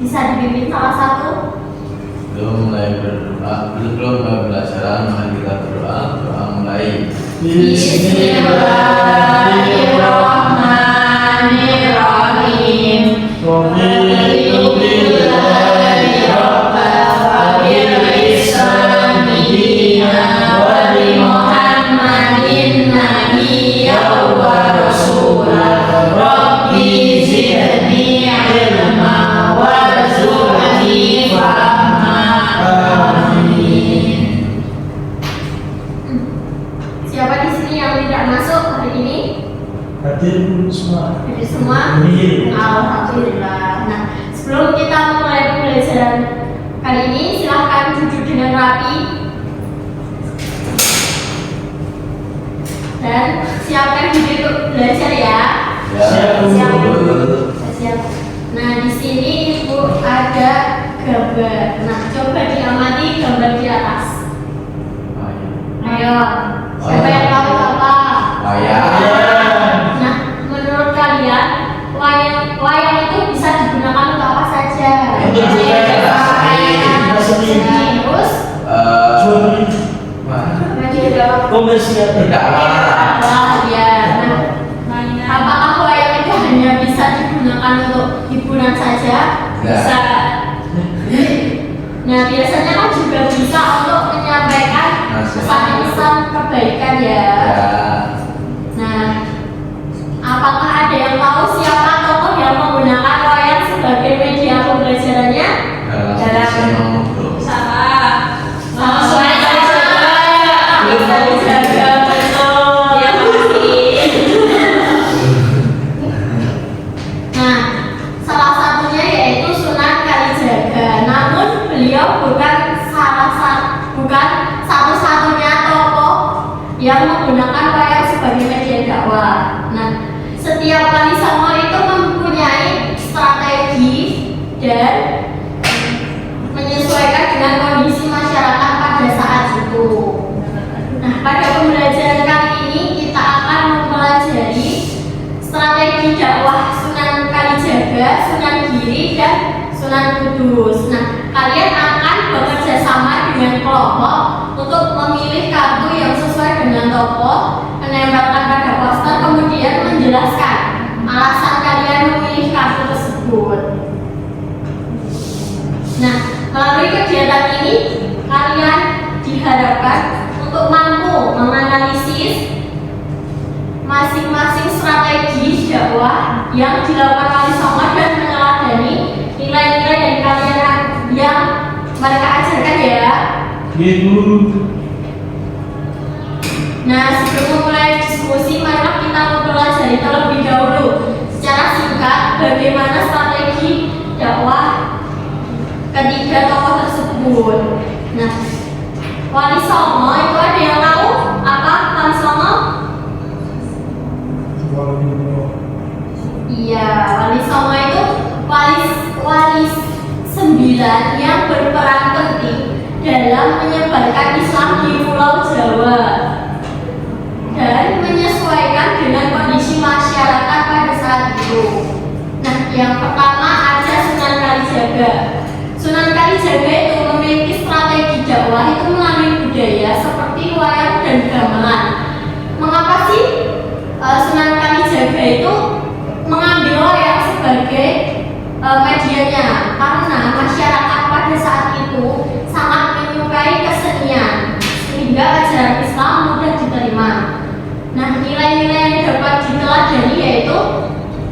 Bisa dipimpin salah satu. Belum mulai pelajaran, mari kita berdoa. Doa mulai. Bismillahirrahmanirrahim. Siapa di sini yang tidak masuk hari ini? Hadir semua. Hadir semua? Alhamdulillah. Nah, sebelum kita mulai pembelajaran kali ini, silahkan duduk dengan rapi dan siapkan diri untuk belajar ya. Siap. Siap. Nah, di sini Ibu ada gambar. Nah, coba diamati gambar di atas. Ayo. Siapa yang tahu apa? Nah, menurut kalian wayang itu bisa digunakan untuk apa saja? Terus Komersial ya. Nah, apakah wayang itu hanya bisa digunakan untuk hiburan saja? Bisa. Nah, biasanya kan juga bisa untuk menyampaikan pesan-pesan kebaikan ya. Nah, apakah ada yang tahu siapa tokoh yang menggunakan wayang sebagai media pembelajarannya? Sama saya bisa dijaga betul ya pasti. Nah, salah satunya yaitu Sunan Kalijaga. Namun beliau bukan satu-satunya tokoh yang menggunakan wayang sebagai media dakwah. Nah, setiap Wali Songo itu mempunyai strategi dan menyesuaikan dengan kondisi masyarakat pada saat itu. Nah, pada pembelajaran kali ini kita akan mempelajari strategi dakwah Sunan Kalijaga, Sunan Giri, dan Sunan Kudus. Nah, kalian akan bekerja sama dengan kelompok untuk memilih kartu yang sesuai dengan tokoh, menempelkan pada poster, kemudian menjelaskan alasan kalian memilih kartu tersebut. Nah, melalui kegiatan ini kalian diharapkan untuk mampu menganalisis masing-masing strategi dakwah yang dilakukan Wali Songo dan meneladani nilai-nilai dari kalian yang mereka ajarkan ya. Ibu. Nah, sebelum memulai diskusi, mari kita mempelajari terlebih dahulu secara singkat bagaimana strategi dakwah ketiga tokoh tersebut. Nah, Wali Songo itu ada yang tahu apa Wali Songo? Iya, Wali Songo itu wali 9 yang berperan penting dalam menyebarkan Islam di Pulau Jawa dan menyesuaikan dengan kondisi masyarakat pada saat itu. Nah, yang pertama ada Sunan Kalijaga. Sunan Kalijaga itu memiliki strategi dakwah itu melalui budaya seperti wayang dan gamelan. Mengapa sih Sunan Kalijaga itu mengambil wayang sebagai medianya? Karena masyarakat pada saat itu sangat menyukai kesenian sehingga ajaran Islam mudah diterima. Nah, nilai-nilai yang dapat diteladani yaitu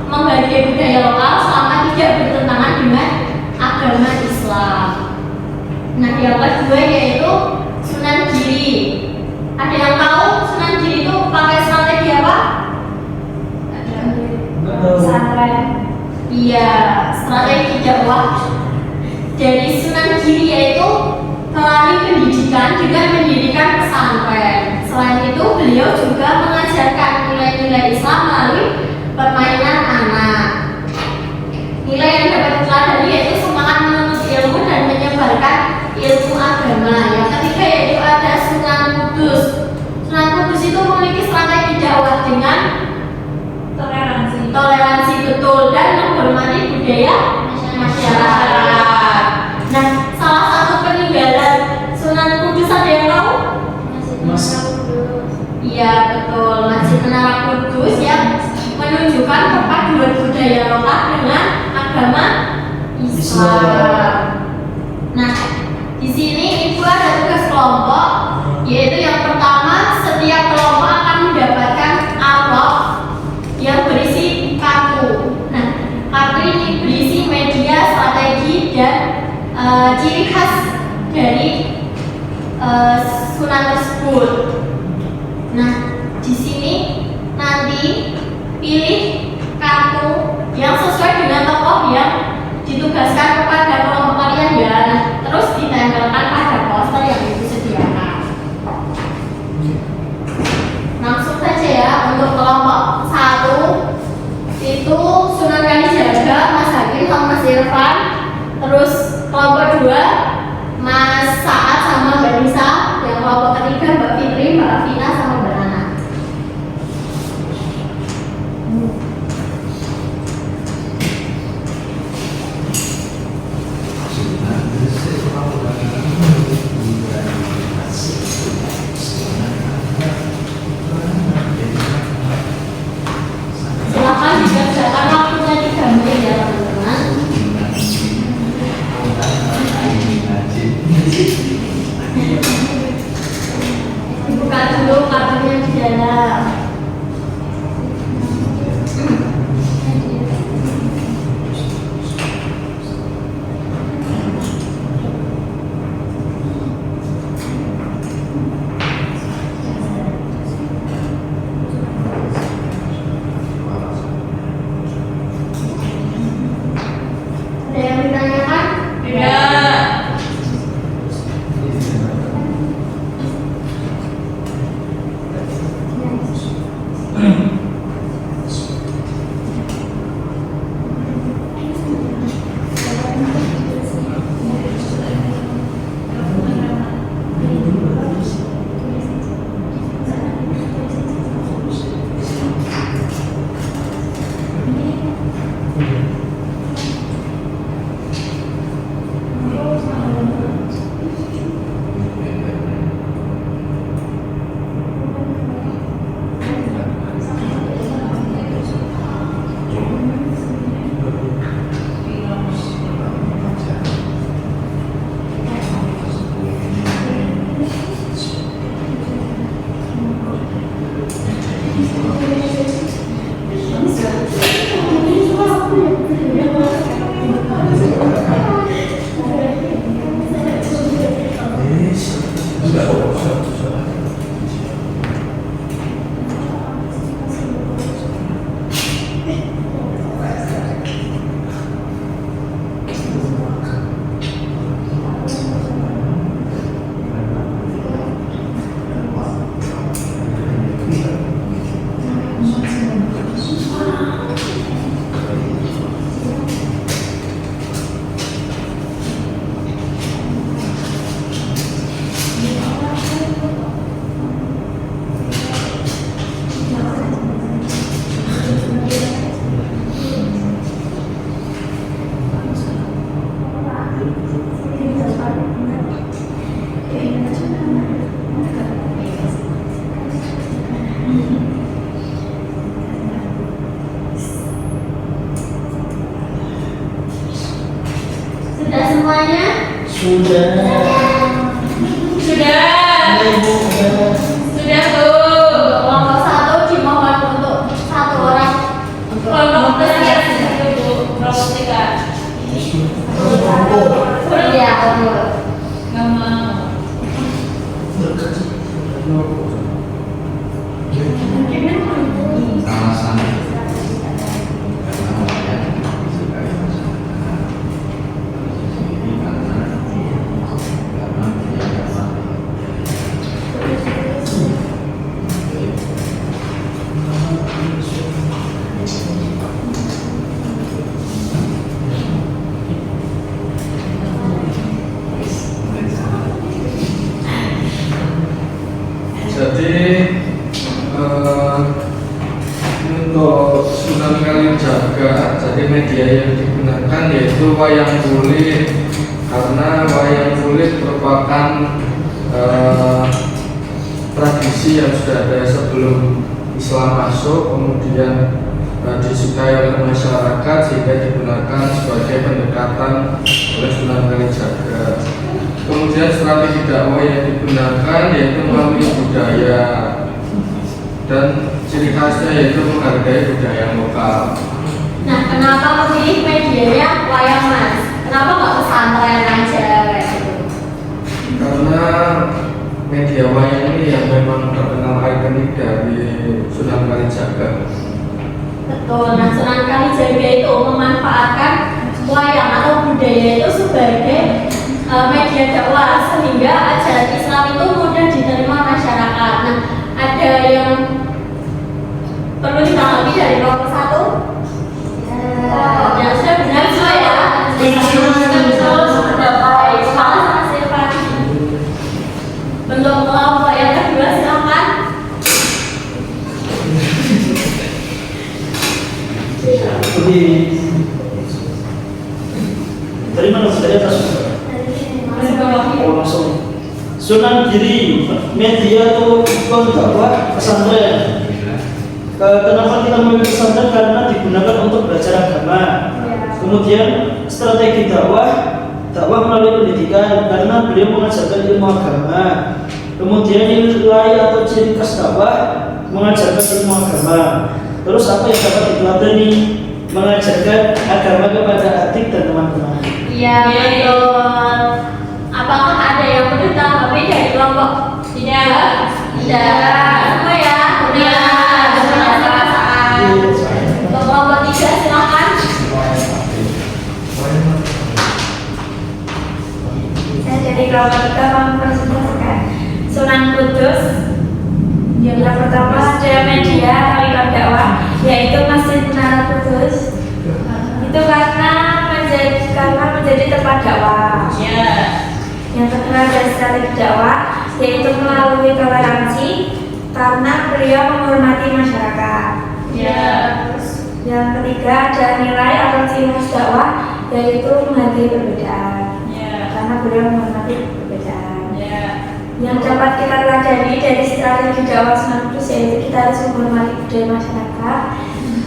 menghargai budaya lokal selama tidak bertentangan dengan agama Islam. Nah, yang kedua yaitu Sunan Giri. Ada yang tahu Sunan Giri itu pakai strategi apa? Pesantren. Iya, strategi dakwah dari Sunan Giri yaitu melalui pendidikan dengan mendirikan pesantren. Selain itu, beliau juga mengajarkan nilai-nilai Islam melalui permainan anak. Nilai yang dapat diteladani yaitu semangat menuntut ilmu dan menyebarkan ilmu agama. Yang ketiga yaitu ada Sunan Kudus. Sunan Kudus itu memiliki strategi dakwah dengan toleransi betul dan menghormati budaya masyarakat. syarat. Nah, salah satu peninggalan Sunan Kudus ada yang tahu? Iya betul, Masjid Menara Kudus yang menunjukkan perpaduan budaya lokal dengan agama Islam. Nah, di sini ibu ada tugas kelompok, yaitu yang pertama, setiap kelompok akan mendapatkan amplop yang berisi kartu. Nah, kartu ini berisi media, strategi, dan ciri khas dari Sunan tersebut. Nah, di sini nanti pilih kartu yang sesuai dengan tokoh yang ditugaskan kepada kelompok kalian ya. Nah, terus ditempelkan pada poster yang ibu sediakan. Langsung saja ya, untuk kelompok 1 itu Sunan Kalijaga, Mas Hakim sama Mas Irfan. Terus kelompok 2 Mas Saad sama Mbak Nisa. Yang kelompok ketiga Mbak Fitri, Mbak Afina sama Mbak Nana. Silakan dikerjakan waktunya 3 menit ya teman-teman. Dibuka dulu kartunya di dalam. Ada yang ditanyakan? Tidak. Sudah semuanya? Sudah. Sudah. Ibu sudah. Sudah tuh. Untuk kelompok 1 dimohon untuk 1 orang untuk Kelompok mempersiapkan. tiga dulu. Kelompok 3. Iya, betul. Nggak mau. Sama-sama. Karena banyak sekali masalah. Ini karena dia memang Jadi untuk Sunan Kalijaga. Jadi media yang digunakan yaitu wayang kulit, karena wayang kulit merupakan tradisi yang sudah ada sebelum Islam masuk, kemudian disukai oleh masyarakat sehingga digunakan sebagai pendekatan oleh Sunan Kalijaga. Kemudian strategi dakwah yang digunakan yaitu melalui budaya, dan ciri khasnya yaitu menghargai budaya lokal. Nah, kenapa memilih medianya wayang Mas? Kenapa nggak pesantren aja kayak gitu? Karena media wayang ini yang memang terkenal ikonik dari Sunan Kalijaga. Betul. Nah, Sunan Kalijaga itu memanfaatkan wayang atau budaya itu sebagai media dakwah sehingga ajaran Islam itu mudah diterima masyarakat. Nah, ada yang perlu ditanggapi dari kelompok 1? Ya, sudah benar semua ya. Bentuk kelompok yang kedua silakan. Jadi dari mana dari atas? Oh langsung. Sunan Giri, media atau dakwah pesantren. Kenapa kita memilih pesantren? Karena digunakan untuk belajar agama. Kemudian strategi dakwah melalui pendidikan, karena beliau mengajarkan ilmu agama. Kemudian nilai atau ciri khas dakwah mengajarkan ilmu agama. Terus apa yang dapat diteladani? Mengajarkan agama kepada adik dan teman-teman. Iya, betul. Apakah ada yang perlu ditanggapi dari kelompok? Tidak. Semua ya. Benar. Untuk kelompok 3 silakan. Saya jadi kelompok 3 mempresentasikan Sunan Kudus. Yang pertama ada media tarikat dakwah, yaitu Masjid Menara Kudus. Itu karena menjadi tempat dakwah. Yang kedua ada strategi dakwah, yaitu melalui toleransi, karena beliau menghormati masyarakat. Yang ketiga ada nilai atau ciri khas dakwah, yaitu menghargai perbedaan. Karena beliau menghormati perbedaan. Yang dapat kita pelajari dari strategi dakwah Sunan Kudus yaitu kita harus menghormati budaya masyarakat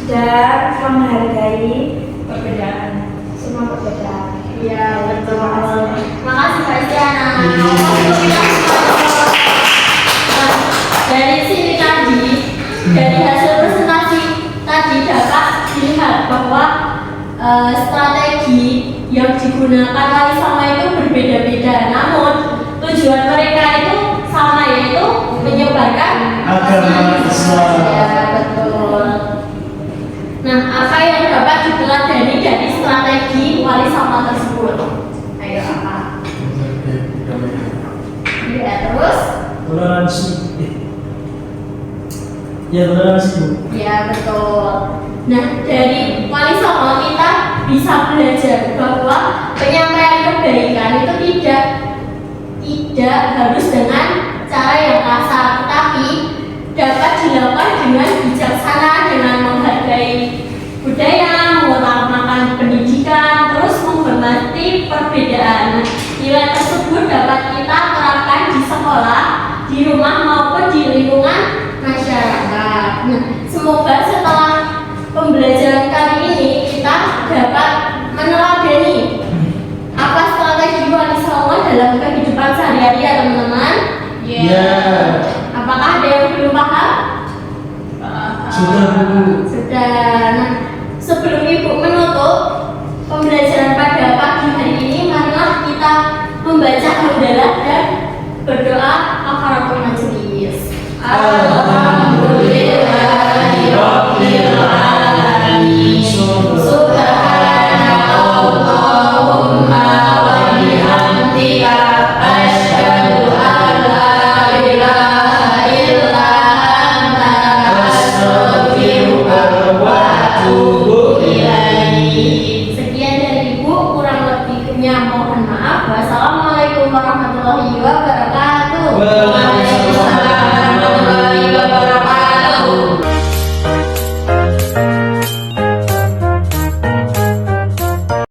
dan menghargai Perbedaan. semua perbedaan. Iya, betul. Makasih Kak Isyana. Dari sini tadi, dari hasil presentasi tadi dapat dilihat bahwa strategi yang digunakan wali sama itu berbeda-beda. Namun tujuan mereka itu sama, yaitu menyebarkan Agama Islam. Ya, betul. Nah, apa yang dapat diteladani dari strategi wali sama tersebut? Ayo apa? Ya, terus? Toleransi. Ya toleransi Bu. Ya, betul. Nah, dari wali sama kita bisa belajar bahwa penyampaian kebaikan itu tidak harus dengan cara yang kasar, tetapi dapat dilakukan dengan bijaksana, dengan menghargai budaya, mengutamakan pendidikan, terus menghormati perbedaan. Nilai tersebut dapat kita terapkan di sekolah, di rumah maupun di lingkungan masyarakat. Nah, semoga setelah pembelajaran kali ini kita dapat meneladani apa strategi wali songo dalam kehidupan sehari-hari ya teman-teman. Ya. Apakah ada yang belum paham? Sudah Bu. Sudah. Nah, sebelum Ibu menutup pembelajaran pada pagi hari ini, marilah kita membaca hamdalah dan berdoa kafaratul majelis.